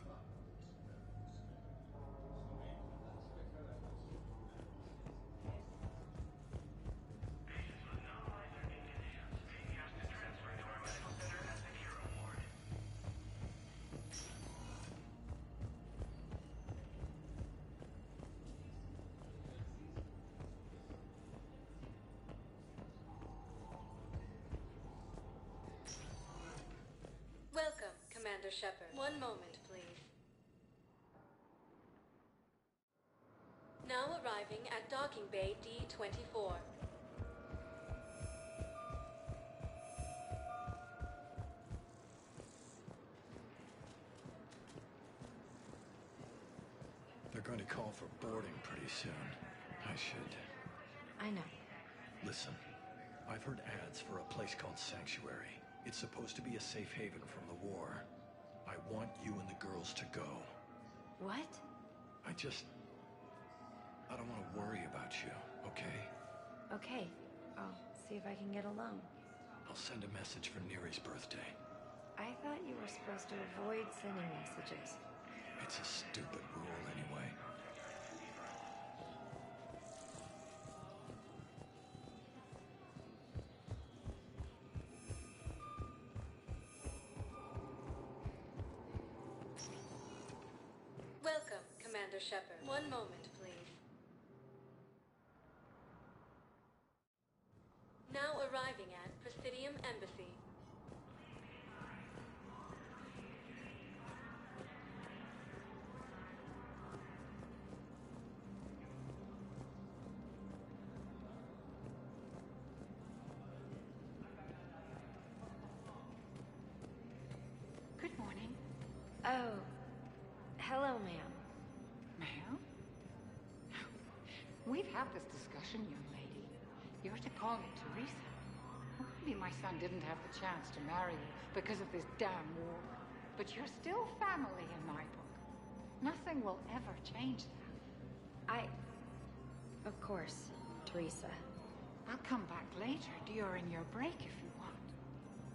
Welcome, Commander Shepard. One moment, please. Now arriving at Docking Bay D-24. They're going to call for boarding pretty soon. I should... I know. Listen, I've heard ads for a place called Sanctuary. It's supposed to be a safe haven from the war. I want you and the girls to go. What? I don't want to worry about you, okay? Okay. I'll see if I can get alone. I'll send a message for Neri's birthday. I thought you were supposed to avoid sending messages. It's a stupid rule anyway. Welcome, Commander Shepard. One moment, please. Now arriving at Presidium Embassy. Good morning. Oh. Hello, ma'am. Ma'am? We've had this discussion, young lady. You're to call me Teresa. Maybe my son didn't have the chance to marry you because of this damn war. but you're still family in my book. Nothing will ever change that. Of course, Teresa. I'll come back later during your break if you want.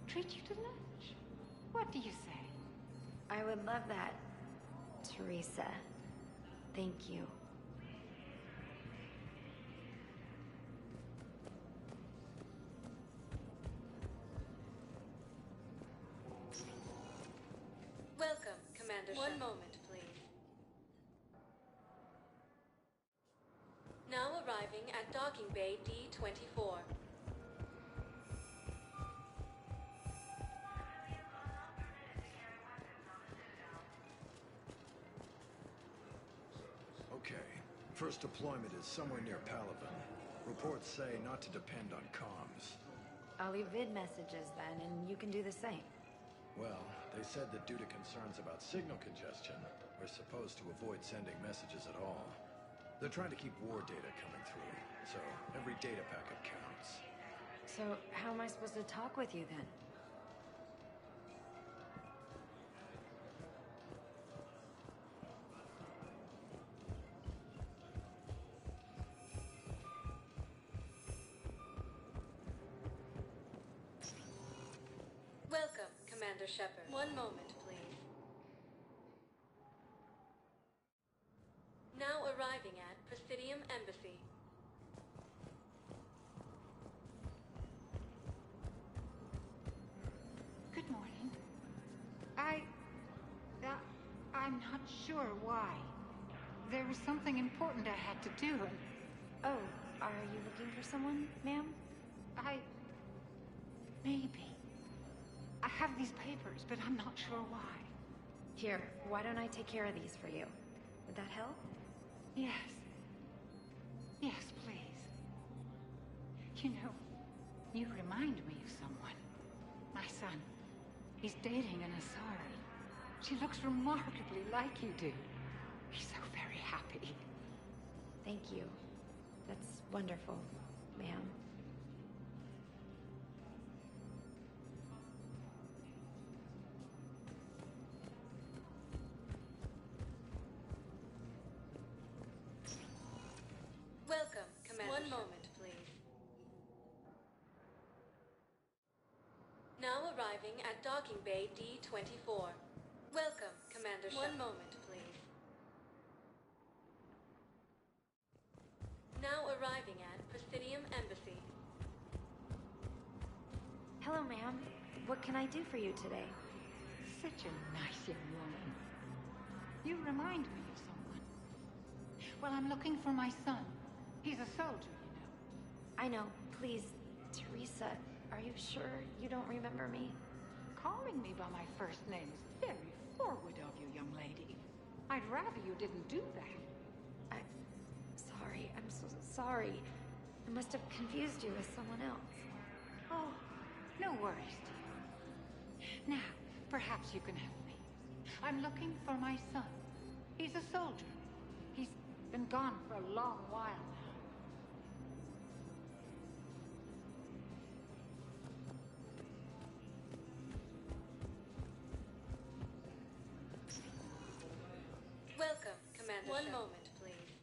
Treat you to lunch. What do you say? I would love that, Teresa. Thank you. Welcome, Commander Shepard. One moment, please. Now arriving at Docking Bay D-24. Okay. First deployment is somewhere near Palaven. Reports say not to depend on comms. I'll leave vid messages then, and you can do the same. Well, they said that due to concerns about signal congestion, we're supposed to avoid sending messages at all. They're trying to keep war data coming through, so every data packet counts. So, how am I supposed to talk with you then? Welcome, Commander Shepard. One moment, please. Now arriving at Presidium Embassy. Good morning. I'm not sure why. There was something important I had to do, and... Oh, are you looking for someone, ma'am? Maybe. I have these papers, but I'm not sure why. Here, why don't I take care of these for you? Would that help? Yes. Yes, please. You know, you remind me of someone. My son. He's dating an Asari. She looks remarkably like you do. He's so very happy. Thank you. That's wonderful, ma'am. Welcome, Commander. One moment, please. Now arriving at Docking Bay D-24. Welcome, Commander Shepard. One moment, please. Now arriving at Presidium Embassy. Hello, ma'am. What can I do for you today? Such a nice young woman. You remind me of someone. Well, I'm looking for my son. He's a soldier, you know. I know. Please, Teresa, are you sure you don't remember me? Calling me by my first name is very forward of you, young lady. I'd rather you didn't do that. I'm sorry. I'm so sorry. I must have confused you with someone else. Oh, no worries, dear. Now, perhaps you can help me. I'm looking for my son. He's a soldier. He's been gone for a long while now. Welcome, Commander. One moment, please.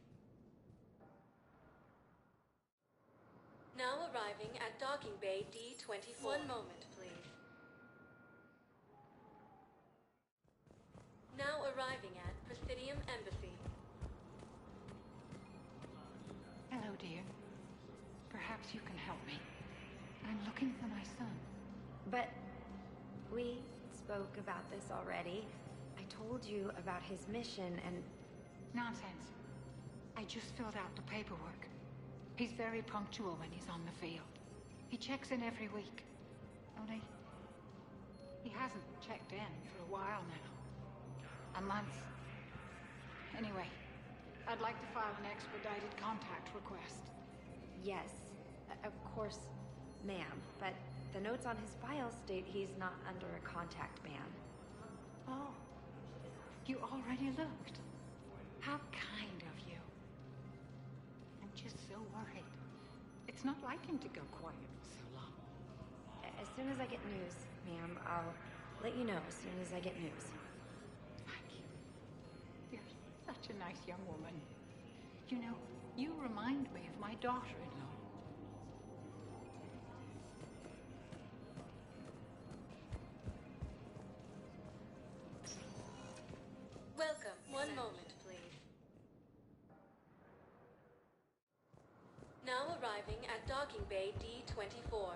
Now arriving at Docking Bay D-24. One moment, please. Now arriving at Presidium Embassy. Hello, dear. Perhaps you can help me. I'm looking for my son. But we spoke about this already. I told you about his mission and... Nonsense. I just filled out the paperwork. He's very punctual when he's on the field. He checks in every week. Only... he hasn't checked in for a while now. A month. Anyway, I'd like to file an expedited contact request. Yes, of course, ma'am. But the notes on his file state he's not under a contact ban. Oh. You already looked. How kind of you. I'm just so worried. It's not like him to go quiet for so long. As soon as I get news, ma'am, I'll let you know as soon as I get news. Thank you. You're such a nice young woman. You know, you remind me of my daughter-in-law. Welcome. One moment, please. Now arriving at docking bay D-24.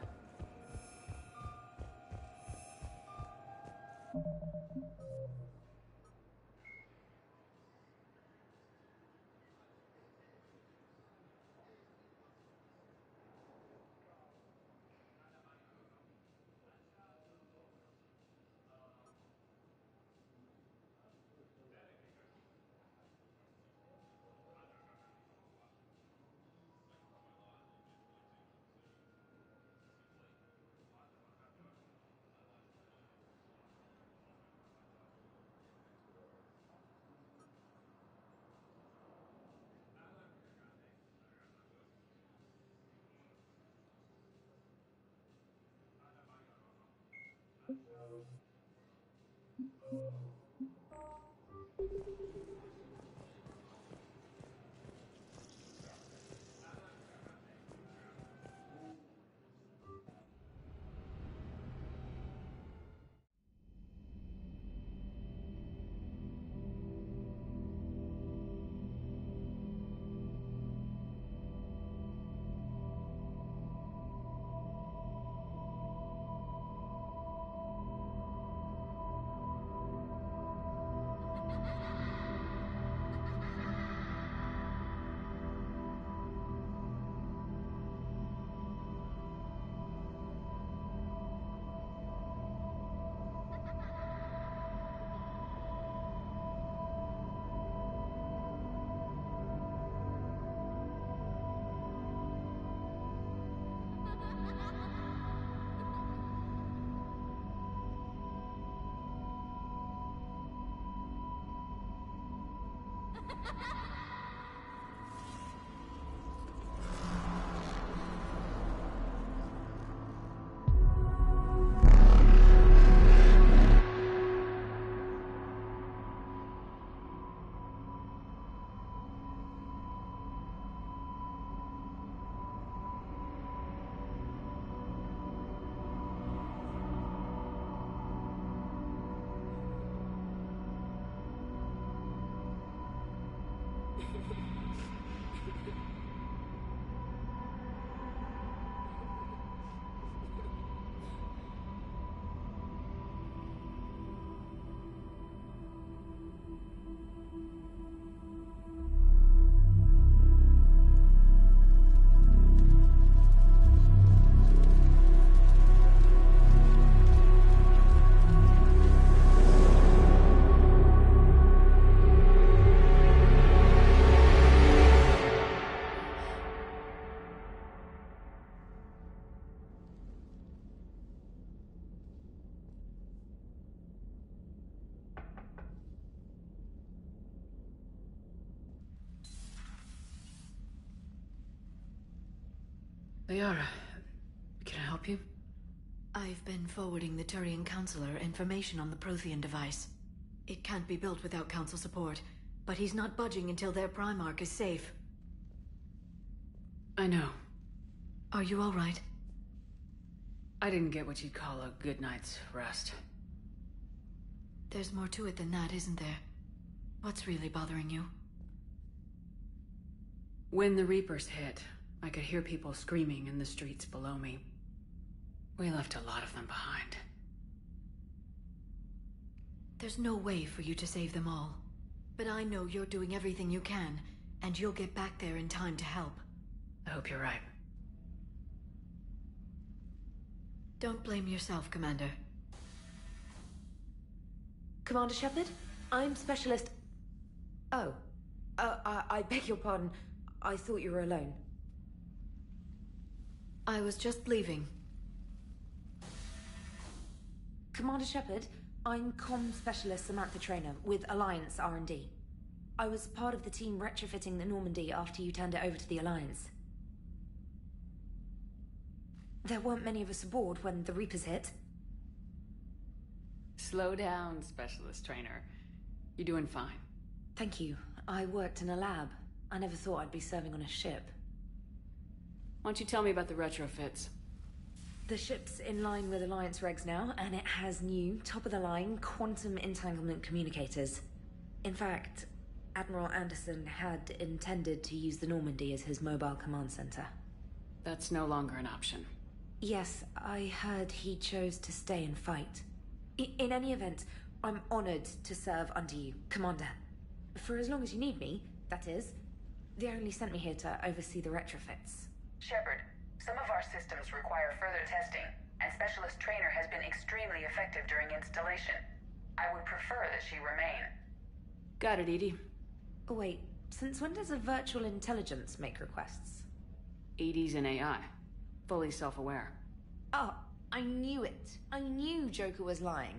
Liara, can I help you? I've been forwarding the Turian Counselor information on the Prothean device. It can't be built without Council support, but he's not budging until their Primarch is safe. I know. Are you all right? I didn't get what you'd call a good night's rest. There's more to it than that, isn't there? What's really bothering you? When the Reapers hit, I could hear people screaming in the streets below me. We left a lot of them behind. There's no way for you to save them all. But I know you're doing everything you can, and you'll get back there in time to help. I hope you're right. Don't blame yourself, Commander. Commander Shepard, I'm Specialist... Oh. I beg your pardon. I thought you were alone. I was just leaving. Commander Shepard, I'm Comm Specialist Samantha Traynor with Alliance R&D. I was part of the team retrofitting the Normandy after you turned it over to the Alliance. There weren't many of us aboard when the Reapers hit. Slow down, Specialist Trainer. You're doing fine. Thank you. I worked in a lab. I never thought I'd be serving on a ship. Why don't you tell me about the retrofits? The ship's in line with Alliance regs now, and it has new, top-of-the-line, quantum entanglement communicators. In fact, Admiral Anderson had intended to use the Normandy as his mobile command center. That's no longer an option. Yes, I heard he chose to stay and fight. In any event, I'm honored to serve under you, Commander. For as long as you need me, that is. They only sent me here to oversee the retrofits. Shepard, some of our systems require further testing, and Specialist Trainer has been extremely effective during installation. I would prefer that she remain. Got it, EDI. Oh, wait, since when does a virtual intelligence make requests? EDI's an AI. Fully self-aware. Oh, I knew it. I knew Joker was lying.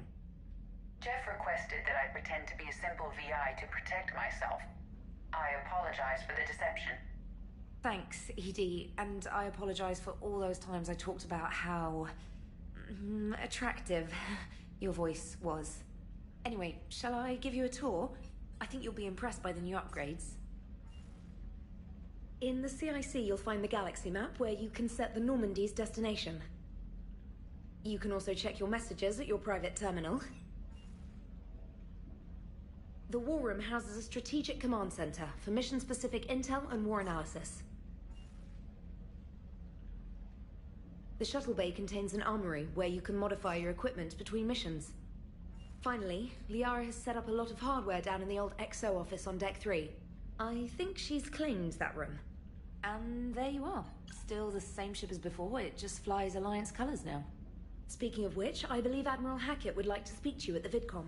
Jeff requested that I pretend to be a simple VI to protect myself. I apologize for the deception. Thanks, ED, and I apologize for all those times I talked about how attractive your voice was. Anyway, shall I give you a tour? I think you'll be impressed by the new upgrades. In the CIC, you'll find the galaxy map where you can set the Normandy's destination. You can also check your messages at your private terminal. The War Room houses a strategic command center for mission-specific intel and war analysis. The shuttle bay contains an armory where you can modify your equipment between missions. Finally, Liara has set up a lot of hardware down in the old XO office on Deck 3. I think she's claimed that room. And there you are. Still the same ship as before, it just flies Alliance colors now. Speaking of which, I believe Admiral Hackett would like to speak to you at the VidCom.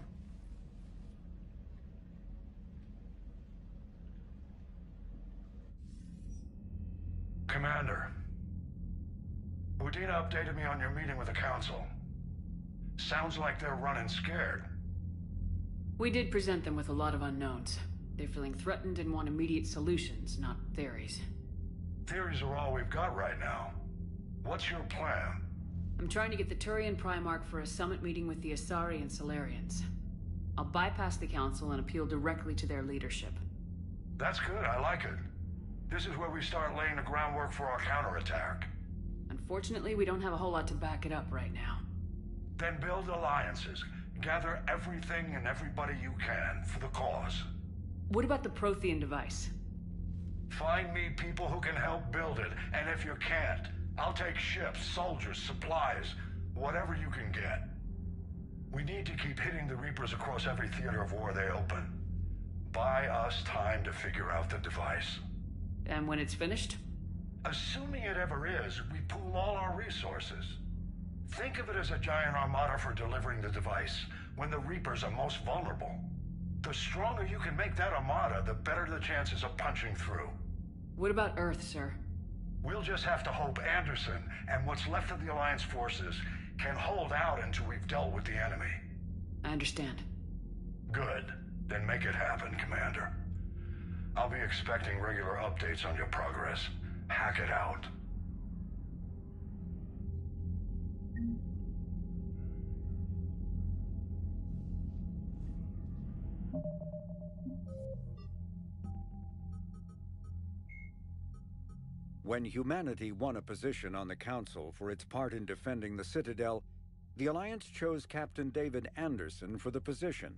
Commander, Udina updated me on your meeting with the Council. Sounds like they're running scared. We did present them with a lot of unknowns. They're feeling threatened and want immediate solutions, not theories. Theories are all we've got right now. What's your plan? I'm trying to get the Turian Primarch for a summit meeting with the Asari and Solarians. I'll bypass the Council and appeal directly to their leadership. That's good, I like it. This is where we start laying the groundwork for our counterattack. Unfortunately, we don't have a whole lot to back it up right now. Then build alliances. Gather everything and everybody you can for the cause. What about the Prothean device? Find me people who can help build it, and if you can't, I'll take ships, soldiers, supplies, whatever you can get. We need to keep hitting the Reapers across every theater of war they open. Buy us time to figure out the device. And when it's finished? Assuming it ever is, we pool all our resources. Think of it as a giant armada for delivering the device, when the Reapers are most vulnerable. The stronger you can make that armada, the better the chances of punching through. What about Earth, sir? We'll just have to hope Anderson, and what's left of the Alliance forces, can hold out until we've dealt with the enemy. I understand. Good. Then make it happen, Commander. I'll be expecting regular updates on your progress. Hack it out. When humanity won a position on the Council for its part in defending the Citadel, the Alliance chose Captain David Anderson for the position.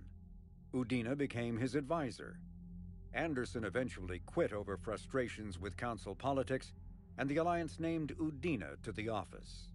Udina became his advisor. Anderson eventually quit over frustrations with Council politics, and the Alliance named Udina to the office.